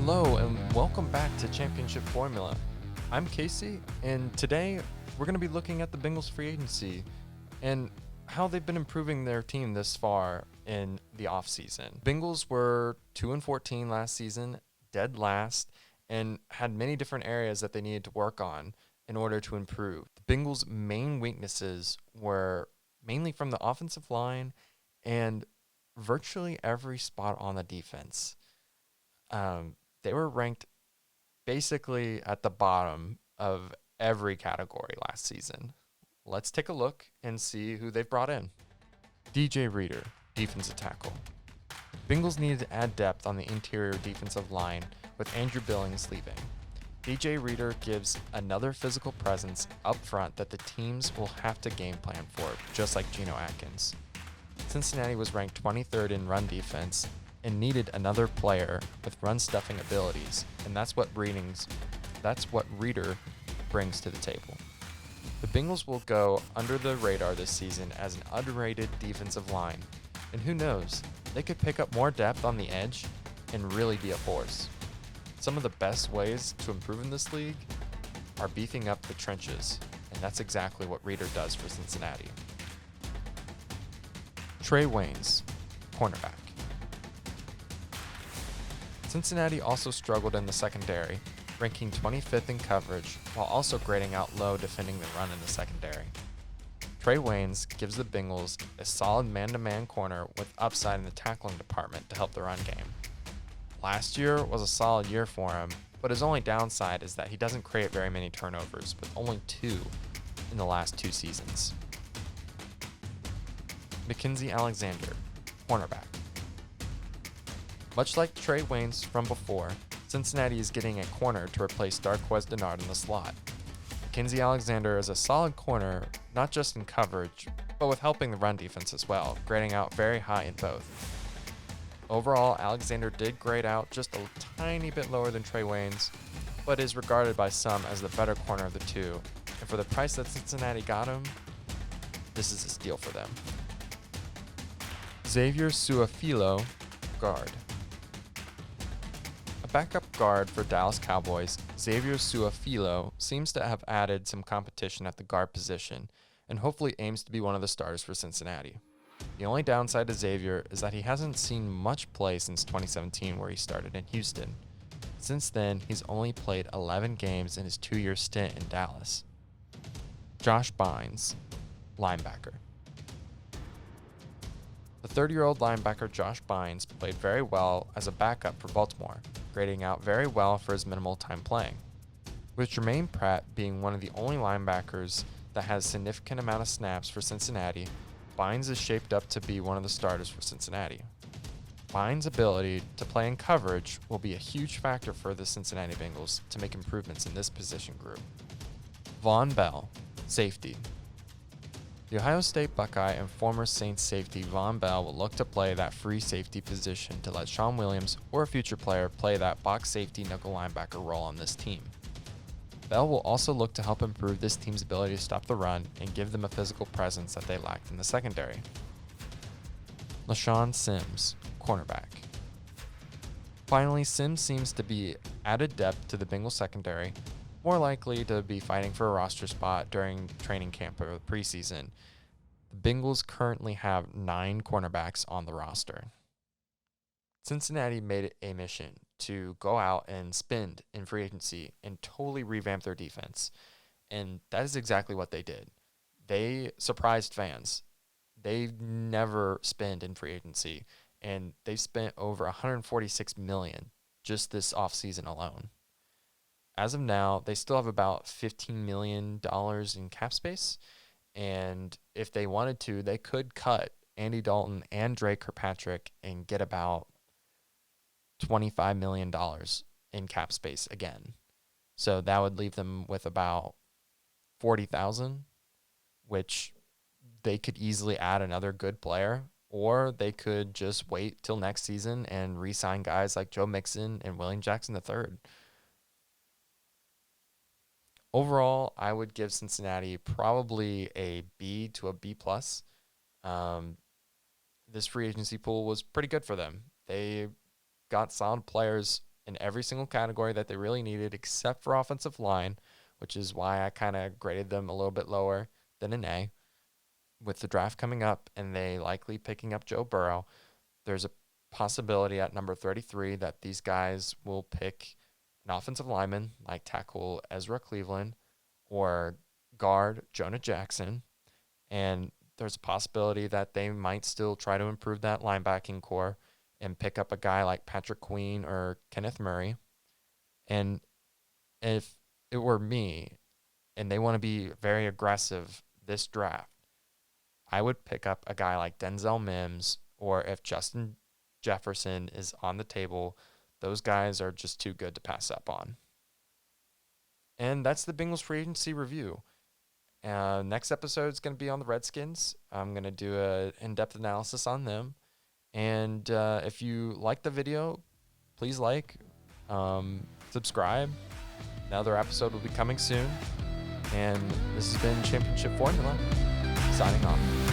Hello and welcome back to Championship Formula. I'm Casey, and today we're going to be looking at the Bengals Free Agency and how they've been improving their team this far in the offseason. Bengals were 2-14 last season, dead last, and had many different areas that they needed to work on in order to improve. The Bengals' main weaknesses were mainly from the offensive line and virtually every spot on the defense. They were ranked basically at the bottom of every category last season. Let's take a look and see who they've brought in. DJ Reader, defensive tackle. Bengals needed to add depth on the interior defensive line with Andrew Billings leaving. DJ Reader gives another physical presence up front that the teams will have to game plan for, just like Geno Atkins. Cincinnati was ranked 23rd in run defense and needed another player with run-stuffing abilities, and that's what Reader brings to the table. The Bengals will go under the radar this season as an underrated defensive line, and who knows, they could pick up more depth on the edge and really be a force. Some of the best ways to improve in this league are beefing up the trenches, and that's exactly what Reader does for Cincinnati. Trey Waynes, cornerback. Cincinnati also struggled in the secondary, ranking 25th in coverage while also grading out low defending the run in the secondary. Trey Waynes gives the Bengals a solid man-to-man corner with upside in the tackling department to help the run game. Last year was a solid year for him, but his only downside is that he doesn't create very many turnovers, with only 2 in the last 2 seasons. Mackenzie Alexander, cornerback. Much like Trey Waynes from before, Cincinnati is getting a corner to replace Darqueze Dennard in the slot. Mackenzie Alexander is a solid corner, not just in coverage, but with helping the run defense as well, grading out very high in both. Overall, Alexander did grade out just a tiny bit lower than Trey Waynes, but is regarded by some as the better corner of the two, and for the price that Cincinnati got him, this is a steal for them. Xavier Su'a-Filo, guard. Backup guard for Dallas Cowboys, Xavier Su'a-Filo seems to have added some competition at the guard position and hopefully aims to be one of the starters for Cincinnati. The only downside to Xavier is that he hasn't seen much play since 2017 where he started in Houston. Since then, he's only played 11 games in his 2-year stint in Dallas. Josh Bynes, linebacker. The 30-year-old linebacker Josh Bynes played very well as a backup for Baltimore, grading out very well for his minimal time playing. With Jermaine Pratt being one of the only linebackers that has a significant amount of snaps for Cincinnati, Bynes is shaped up to be one of the starters for Cincinnati. Bynes' ability to play in coverage will be a huge factor for the Cincinnati Bengals to make improvements in this position group. Von Bell, safety. The Ohio State Buckeye and former Saints safety Von Bell will look to play that free safety position to let Lashawn Williams or a future player play that box safety nickel linebacker role on this team. Bell will also look to help improve this team's ability to stop the run and give them a physical presence that they lacked in the secondary. Lashawn Sims, cornerback. Finally, Sims seems to be added depth to the Bengals secondary, more likely to be fighting for a roster spot during training camp or the preseason. The Bengals currently have 9 cornerbacks on the roster. Cincinnati made it a mission to go out and spend in free agency and totally revamp their defense. And that is exactly what they did. They surprised fans. They've never spent in free agency, and they've spent over $146 million just this offseason alone. As of now, they still have about $15 million in cap space, and if they wanted to, they could cut Andy Dalton and Dre Kirkpatrick and get about $25 million in cap space again. So that would leave them with about $40,000, which they could easily add another good player, or they could just wait till next season and re-sign guys like Joe Mixon and William Jackson III. Overall, I would give Cincinnati probably a B to a B+. This free agency pool was pretty good for them. They got solid players in every single category that they really needed, except for offensive line, which is why I kind of graded them a little bit lower than an A. With the draft coming up and they likely picking up Joe Burrow, there's a possibility at number 33 that these guys will pick an offensive lineman like tackle Ezra Cleveland or guard Jonah Jackson. And there's a possibility that they might still try to improve that linebacking core and pick up a guy like Patrick Queen or Kenneth Murray. And if it were me and they want to be very aggressive this draft, I would pick up a guy like Denzel Mims, or if Justin Jefferson is on the table, those guys are just too good to pass up on. And that's the Bengals free agency review. Next episode is going to be on the Redskins. I'm going to do an in-depth analysis on them. And if you like the video, please subscribe. Another episode will be coming soon. And this has been Championship Formula, signing off.